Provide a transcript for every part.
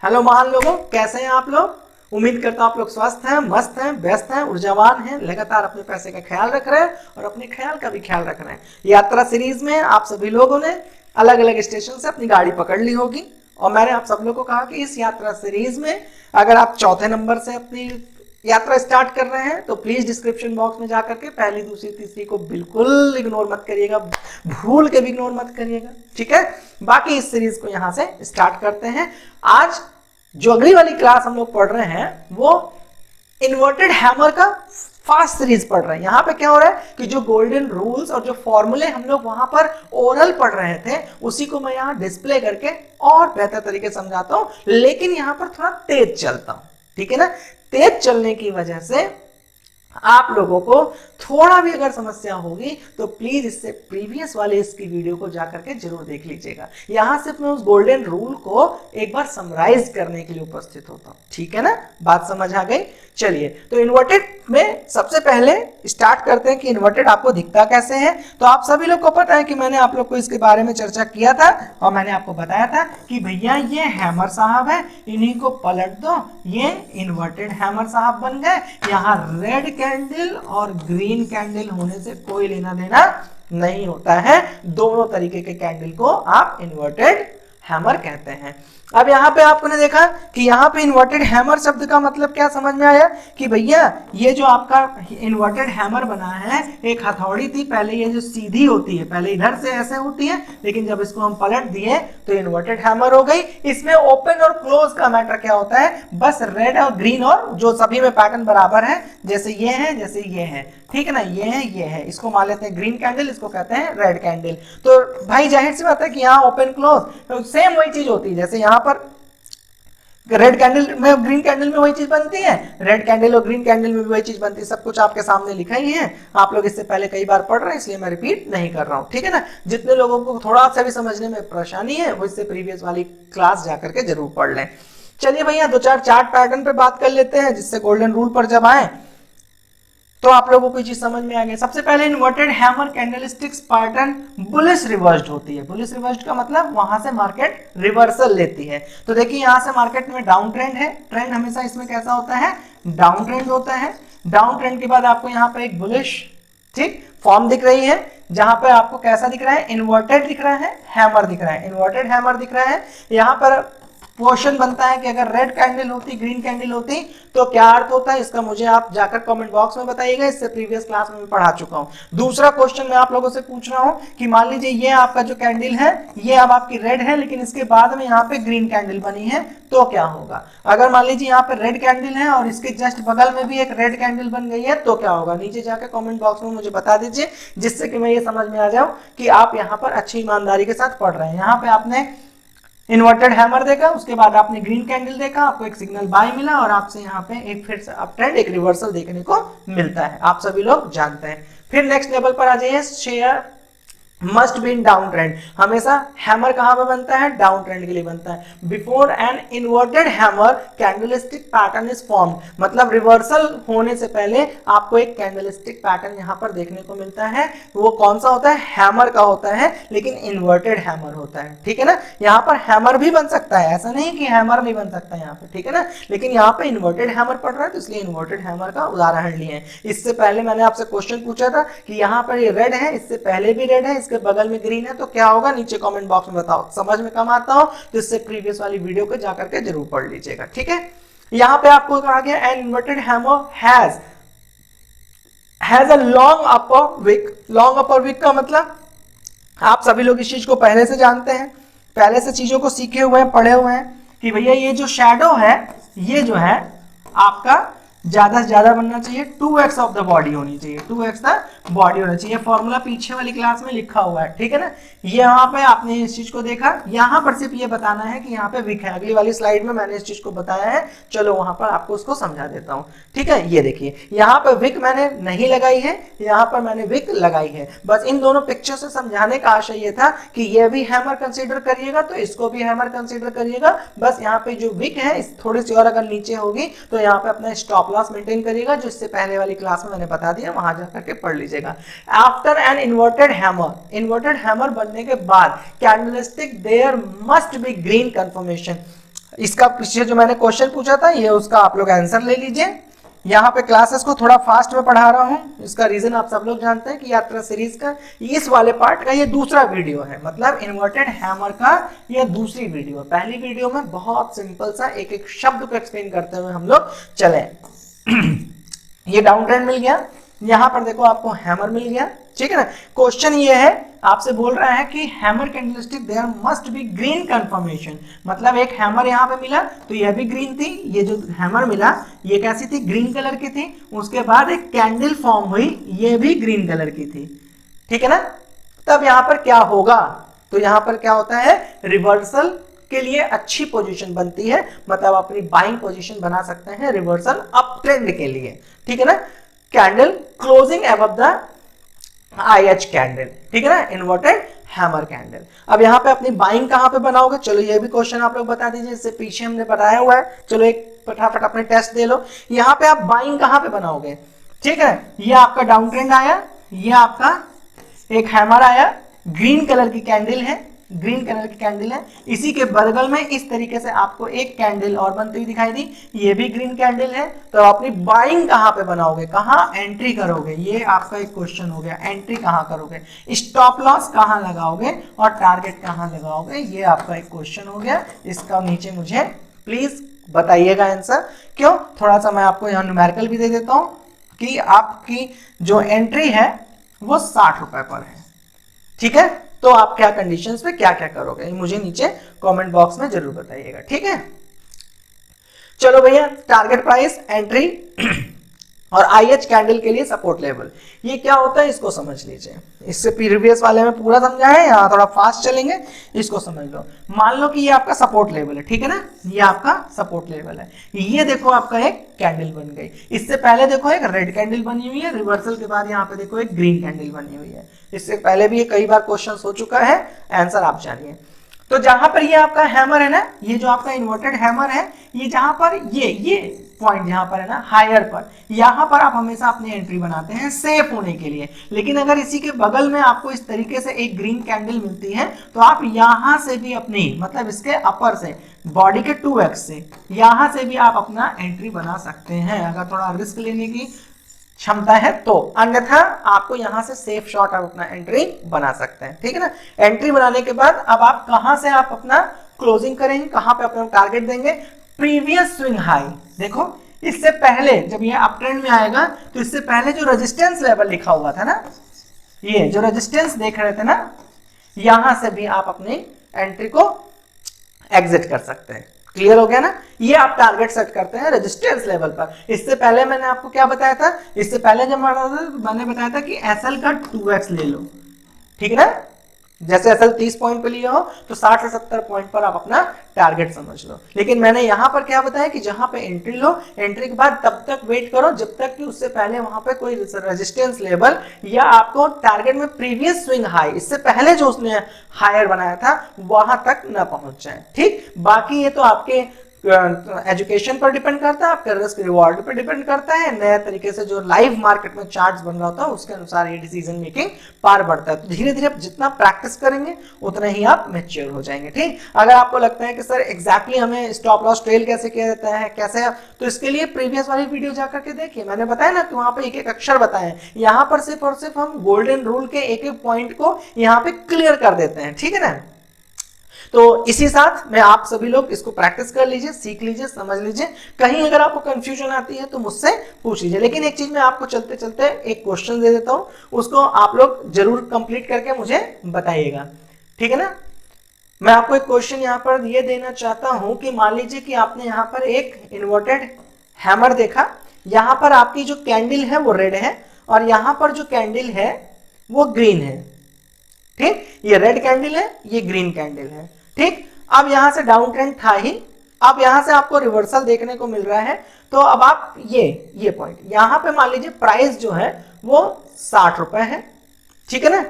Hello महान लोगों, कैसे हैं आप लोग। उम्मीद करता हूं आप लोग स्वस्थ हैं, मस्त हैं, व्यस्त हैं, ऊर्जावान हैं, लगातार अपने पैसे का ख्याल रख रहे हैं और अपने ख्याल का भी ख्याल रख रहे हैं। यात्रा सीरीज में आप सभी लोगों ने अलग अलग स्टेशन से अपनी गाड़ी पकड़ ली होगी और मैंने आप सब लोगों को कहा कि इस यात्रा सीरीज में अगर आप चौथे नंबर से अपनी यात्रा स्टार्ट कर रहे हैं तो प्लीज डिस्क्रिप्शन बॉक्स में जाकर के पहली, दूसरी, तीसरी को बिल्कुल इग्नोर मत करिएगा, भूल के भी इग्नोर मत करिएगा, ठीक है। बाकी इस सीरीज को यहां से स्टार्ट करते हैं। आज जो अगली वाली क्लास हम लोग पढ़ रहे हैं वो इन्वर्टेड हैमर का फास्ट सीरीज पढ़ रहे हैं। यहां पे क्या हो रहा है कि जो गोल्डन रूल्स और जो फॉर्मूले हम लोग वहां पर ओरल पढ़ रहे थे उसी को मैं यहां डिस्प्ले करके और बेहतर तरीके से समझाता हूं, लेकिन यहां पर थोड़ा तेज चलता हूं, ठीक है ना। तेज चलने की वजह से आप लोगों को थोड़ा भी अगर समस्या होगी तो प्लीज इससे प्रीवियस वाले इसकी वीडियो को जाकर के जरूर देख लीजिएगा। यहां सिर्फ मैं उस गोल्डन रूल को एक बार समराइज करने के लिए उपस्थित होता हूं, ठीक है ना। बात समझ आ गई। चलिए, तो इन्वर्टेड में सबसे पहले स्टार्ट करते हैं कि इन्वर्टेड आपको दिखता कैसे है। तो आप सभी लोग को पता है कि मैंने आप लोग को इसके बारे में चर्चा किया था और मैंने आपको बताया था कि भैया ये हैमर साहब है, इन्हीं को पलट दो, ये इन्वर्टेड हैमर साहब बन गए। यहाँ रेड कैंडल और ग्रीन कैंडल होने से कोई लेना देना नहीं होता है, दोनों तरीके के कैंडल को आप इन्वर्टेड हैमर कहते हैं। अब यहाँ पे आपने देखा कि यहाँ पे इन्वर्टेड हैमर शब्द का मतलब क्या समझ में आया कि भैया ये जो आपका इन्वर्टेड हैमर बना है, एक हथौड़ी थी पहले, ये जो सीधी होती है पहले इधर से ऐसे होती है, लेकिन जब इसको हम पलट दिए तो इन्वर्टेड हैमर हो गई। इसमें ओपन और क्लोज का मैटर क्या होता है, बस रेड और ग्रीन और जो सभी में पैटर्न बराबर है, जैसे ये है जैसे ये है, ठीक है ना, ये है, इसको मान लेते हैं ग्रीन कैंडल, इसको कहते हैं रेड कैंडल। तो भाई जाहिर सी बात है कि यहाँ ओपन क्लोज सेम वही चीज होती है, जैसे यहाँ पर रेड कैंडल में ग्रीन कैंडल में वही चीज बनती है, रेड कैंडल और ग्रीन कैंडल में भी वही चीज बनती है। सब कुछ आपके सामने लिखा ही है, आप लोग इससे पहले कई बार पढ़ रहे हैं इसलिए मैं रिपीट नहीं कर रहा हूं, ठीक है ना। जितने लोगों को थोड़ा सा भी समझने में परेशानी है वो इससे प्रीवियस वाली क्लास जाकर के जरूर पढ़ लें। चलिए भैया दो चार चार्ट पैटर्न पे बात कर लेते हैं जिससे गोल्डन रूल पर जब आए तो आप लोगों को चीज समझ में आ गई। सबसे पहले inverted hammer candlesticks pattern bullish reversed होती है। बुलिश रिवर्स्ड का मतलब वहां से मार्केट रिवर्सल लेती है। तो देखिए यहां से मार्केट में डाउन ट्रेंड है, ट्रेंड हमेशा इसमें कैसा होता है, डाउन ट्रेंड होता है। डाउन ट्रेंड के बाद आपको यहाँ पे एक बुलिश ठीक फॉर्म दिख रही है, जहां पे आपको कैसा दिख रहा है, इन्वर्टेड दिख रहा है, हैमर दिख रहा है, इन्वर्टेड हैमर दिख रहा है। यहाँ पर क्वेश्चन बनता है कि अगर रेड कैंडल होती, ग्रीन कैंडल होती तो क्या अर्थ होता है, इसका मुझे आप जाकर कमेंट बॉक्स में बताइएगा, इससे प्रीवियस क्लास में मैं पढ़ा चुका हूं। दूसरा क्वेश्चन मैं आप लोगों से पूछ रहा हूं कि मान लीजिए ये आपका जो कैंडल है ये अब आपकी रेड है, लेकिन इसके बाद में यहाँ पे ग्रीन कैंडल बनी है तो क्या होगा। अगर मान लीजिए यहाँ पे रेड कैंडल है और इसके जस्ट बगल में भी एक रेड कैंडल बन गई है तो क्या होगा, नीचे जाकर कमेंट बॉक्स में मुझे बता दीजिए, जिससे कि मैं ये समझ में आ जाऊं कि आप यहाँ पर अच्छी ईमानदारी के साथ पढ़ रहे हैं। यहाँ पे आपने इन्वर्टेड हैमर देखा, उसके बाद आपने ग्रीन कैंडल देखा, आपको एक सिग्नल बाय मिला और आपसे यहाँ पे एक फिर से अप ट्रेंड, एक रिवर्सल देखने को मिलता है, आप सभी लोग जानते हैं। फिर नेक्स्ट लेवल पर आ जाइए, share must be in down trend. हमेशा हैमर कहां पे बनता है, डाउन ट्रेंड के लिए बनता है। Before N inverted hammer candlestick pattern is formed, मतलब रिवर्सल होने से पहले आपको एक कैंडलस्टिक पैटर्न यहां पर देखने को मिलता है। वो कौन सा होता है, हैमर का होता है, लेकिन इन्वर्टेड हैमर होता है, ठीक है ना। यहाँ पर हैमर भी बन सकता है, ऐसा नहीं कि हैमर नहीं बन सकता यहाँ पे, ठीक है ना, लेकिन यहाँ पे इन्वर्टेड हैमर पड़ रहा है तो इसलिए इन्वर्टेड हैमर का उदाहरण लिए। इससे पहले मैंने आपसे क्वेश्चन पूछा था कि यहाँ पर ये रेड है, इससे पहले भी रेड है, इसके बगल में ग्रीन है, तो क्या होगा नीचे कमेंट बॉक्स में बताओ। समझ में कम आता हो तो इससे प्रीवियस वाली वीडियो को जाकर के जरूर पढ़ लीजिएगा, ठीक है। यहां पे आपको कहा गया an inverted hammer has a long upper wick. Long upper wick का मतलब आप सभी लोग इस चीज को पहले से जानते हैं, पहले से चीजों को सीखे हुए हैं, पढ़े हुए हैं कि भैया ये जो शैडो है ये जो है आपका ज्यादा से ज्यादा बनना चाहिए, 2x ऑफ द बॉडी होनी चाहिए, 2x द बॉडी होना चाहिए। फॉर्मूला पीछे वाली क्लास में लिखा हुआ है, ठीक है ना। ये यहाँ पे आपने इस चीज को देखा, यहाँ पर सिर्फ ये बताना है कि यहाँ पे विक है। अगली वाली स्लाइड में मैंने इस चीज को बताया है, चलो वहां पर आपको उसको समझा देता हूँ, ठीक है। ये देखिए यहाँ पर विक मैंने नहीं लगाई है, यहाँ पर मैंने विक लगाई है। बस इन दोनों पिक्चर से समझाने का आशय ये था कि ये भी हैमर कंसीडर करिएगा तो इसको भी हैमर कंसीडर करिएगा। बस यहाँ पे जो विक है इस थोड़ी सी और अगर नीचे होगी तो यहाँ पे अपना स्टॉप लॉस मेंटेन करिएगा, जो इससे पहले वाली क्लास में मैंने बता दिया, वहां जाकर के पढ़ लीजिएगा। After an inverted hammer, inverted hammer बनने के बाद candlestick there must be green confirmation. इसका पीछे जो मैंने क्वेश्चन पूछा था ये उसका आप लोग आंसर ले लीजिए। यहाँ पे क्लासेस को थोड़ा फास्ट में पढ़ा रहा हूँ, इसका रीजन आप सब लोग जानते हैं कि यात्रा सीरीज का इस वाले पार्ट का ये दूसरा वीडियो है, मतलब इन्वर्टेड हैमर का ये दूसरी वीडियो। पहली वीडियो में बहुत सिंपल सा एक एक शब्द को एक्सप्लेन करते हुए हम लोग चले। ये डाउन ट्रेंड मिल गया, यहाँ पर देखो आपको हैमर मिल गया, ठीक है ना। क्वेश्चन ये है, आपसे बोल रहा है कि hammer candlestick there must be green confirmation, मतलब एक हैमर यहाँ पे मिला तो यह भी ग्रीन थी, ये जो हैमर मिला ये कैसी थी, ग्रीन कलर की थी। उसके बाद एक कैंडल फॉर्म हुई, ये भी ग्रीन कलर की थी, ठीक है ना। तब यहाँ पर क्या होगा, तो यहाँ पर क्या होता है, रिवर्सल के लिए अच्छी पोजीशन बनती है, मतलब अपनी बाइंग पोजीशन बना सकते हैं रिवर्सल अप ट्रेंड के लिए, ठीक है ना। Candle closing above the IH candle, ठीक है ना, इन्वर्टेड हैमर कैंडल। अब यहाँ पे अपनी बाइंग कहाँ पे बनाओगे, चलो ये भी क्वेश्चन आप लोग बता दीजिए, इससे पीछे हमने बताया हुआ है, चलो एक फटाफट अपने टेस्ट दे लो। यहाँ पे आप बाइंग कहाँ पे बनाओगे, ठीक है, ये आपका डाउन ट्रेंड आया, ये आपका एक हैमर आया, ग्रीन कलर की कैंडल है, ग्रीन कलर की कैंडल है, इसी के बगल में इस तरीके से आपको एक कैंडल और बनती हुई दिखाई दी, ये भी ग्रीन कैंडल है। तो अपनी बाइंग कहाँ पे बनाओगे, कहाँ एंट्री करोगे, ये आपका एक क्वेश्चन हो गया, एंट्री कहाँ करोगे, स्टॉप लॉस कहाँ लगाओगे और टारगेट कहाँ लगाओगे, ये आपका एक क्वेश्चन हो गया। इसका नीचे मुझे प्लीज बताइएगा आंसर। क्यों, थोड़ा सा मैं आपको यहाँ न्यूमेरिकल भी दे देता हूँ कि आपकी जो एंट्री है वो 60 रुपए पर है, ठीक है। तो आप क्या कंडीशंस पे क्या क्या करोगे, मुझे नीचे कमेंट बॉक्स में जरूर बताइएगा, ठीक है। चलो भैया, टारगेट प्राइस, एंट्री और IH कैंडल के लिए सपोर्ट लेवल, ये क्या होता है इसको समझ लीजिए। इससे प्रीवियस वाले में पूरा समझा है, यहाँ थोड़ा फास्ट चलेंगे, इसको समझ लो। मान लो कि ये आपका सपोर्ट लेवल है, ठीक है ना, ये आपका सपोर्ट लेवल है। ये देखो आपका एक कैंडल बन गई, इससे पहले देखो एक रेड कैंडल बनी हुई है, रिवर्सल के बाद यहाँ पे देखो एक ग्रीन कैंडल बनी हुई है। इससे पहले भी ये कई बार क्वेश्चन हो चुका है, आंसर आप जानिए। तो जहां पर ये आपका हैमर है ना, ये जो आपका इन्वर्टेड हैमर है, ये जहां पर ये पॉइंट जहां पर है ना हायर पर, यहां पर आप हमेशा अपनी एंट्री बनाते हैं सेफ होने के लिए। लेकिन अगर इसी के बगल में आपको इस तरीके से एक ग्रीन कैंडल मिलती है तो आप यहां से भी अपनी, मतलब इसके अपर से, बॉडी के 2x से, यहां से भी आप अपना एंट्री बना सकते हैं अगर थोड़ा रिस्क लेने की क्षमता है तो। अन्यथा आपको यहां से सेफ शॉट आप अपना एंट्री बना सकते हैं, ठीक है ना। एंट्री बनाने के बाद अब आप कहां से आप अपना क्लोजिंग करेंगे, कहां पे अपना टारगेट देंगे, प्रीवियस स्विंग हाई। देखो इससे पहले जब ये अप ट्रेंड में आएगा तो इससे पहले जो रेजिस्टेंस लेवल लिखा हुआ था ना, ये जो रेजिस्टेंस देख रहे थे ना, यहां से भी आप अपनी एंट्री को एग्जिट कर सकते हैं। क्लियर हो गया ना, ये आप टारगेट सेट करते हैं रेजिस्टेंस लेवल पर। इससे पहले मैंने आपको क्या बताया था, इससे पहले जब मैंने बताया था कि SL का 2x ले लो, ठीक है ना। जैसे SL 30 पॉइंट पे लिया हो तो 60 से 70 पॉइंट पर आप अपना टारगेट समझ लो। लेकिन मैंने यहां पर क्या बताया कि जहां पे एंट्री लो, एंट्री के बाद तब तक वेट करो जब तक कि उससे पहले वहां पे कोई रेजिस्टेंस लेवल या आपको टारगेट में प्रीवियस स्विंग हाई, इससे पहले जो उसने हायर बनाया था वहां तक न पहुंच जाए, ठीक। बाकी ये तो आपके एजुकेशन पर डिपेंड करता है, आपके रिस्क रिवॉर्ड पर डिपेंड करता है, नए तरीके से जो लाइव मार्केट में चार्ट्स बन रहा होता है उसके अनुसार ये डिसीजन मेकिंग पार बढ़ता है। तो धीरे धीरे जितना प्रैक्टिस करेंगे उतना ही आप मैच्योर हो जाएंगे, ठीक। अगर आपको लगता है कि सर एग्जैक्टली हमें स्टॉप लॉस ट्रेल कैसे किया जाता है, कैसे, तो इसके लिए प्रीवियस वाली वीडियो जाकर के देखिए, मैंने बताया ना कि वहां पे एक एक अक्षर बताए, यहाँ पर सिर्फ और सिर्फ हम गोल्डन रूल के एक एक पॉइंट को यहाँ पे क्लियर कर देते हैं, ठीक है ना। तो इसी साथ मैं आप सभी लोग इसको प्रैक्टिस कर लीजिए, सीख लीजिए, समझ लीजिए। कहीं अगर आपको कंफ्यूजन आती है तो मुझसे पूछ लीजिए। लेकिन एक चीज मैं आपको चलते चलते एक क्वेश्चन दे देता हूं, उसको आप लोग जरूर कंप्लीट करके मुझे बताइएगा, ठीक है ना। मैं आपको एक क्वेश्चन यहाँ पर ये देना चाहता हूं कि मान लीजिए कि आपने यहाँ पर एक इन्वर्टेड हैमर देखा, यहाँ पर आपकी जो कैंडल है वो रेड है और यहाँ पर जो कैंडल है वो ग्रीन है, ठीक। ये रेड कैंडल है, ये ग्रीन कैंडल है, ठीक। अब यहां से डाउन ट्रेंड था ही, अब यहां से आपको रिवर्सल देखने को मिल रहा है। तो अब आप ये पॉइंट यहां पे मान लीजिए प्राइस जो है वो 60 रुपए है, ठीक है ना।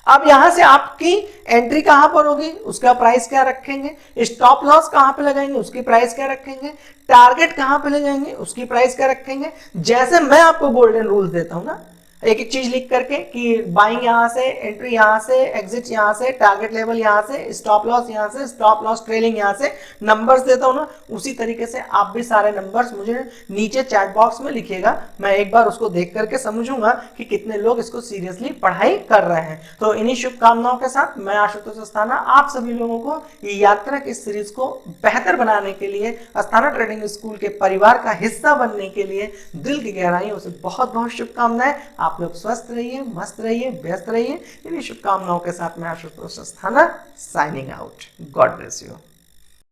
अब यहां से आपकी एंट्री कहां पर होगी, उसका प्राइस क्या रखेंगे, स्टॉप लॉस कहां पे लगाएंगे, उसकी प्राइस क्या रखेंगे, टारगेट कहां पे ले जाएंगे, उसकी प्राइस क्या रखेंगे। जैसे मैं आपको गोल्डन रूल्स देता हूं ना, एक एक चीज लिख करके कि बाइंग यहाँ से, एंट्री यहाँ से, एग्जिट यहाँ से, टारगेट लेवल यहाँ से, स्टॉप लॉस यहाँ से, स्टॉप लॉस ट्रेलिंग यहाँ से, नंबर्स देता हूँ ना, उसी तरीके से आप भी सारे नंबर्स मुझे नीचे चैट बॉक्स में लिखिएगा। मैं एक बार उसको देख करके समझूंगा कि कितने लोग इसको सीरियसली पढ़ाई कर रहे हैं। तो इन्हीं शुभकामनाओं के साथ मैं आशुतोष अस्थाना आप सभी लोगों को ये यात्रा की सीरीज को बेहतर बनाने के लिए, अस्थाना ट्रेडिंग स्कूल के परिवार का हिस्सा बनने के लिए दिल की गहराइयों से बहुत बहुत शुभकामनाएं। आप लोग स्वस्थ रहिए, मस्त रहिए, व्यस्त रहिए। इन्हीं शुभकामनाओं के साथ मैं Ashutosh Asthana signing out. God bless you.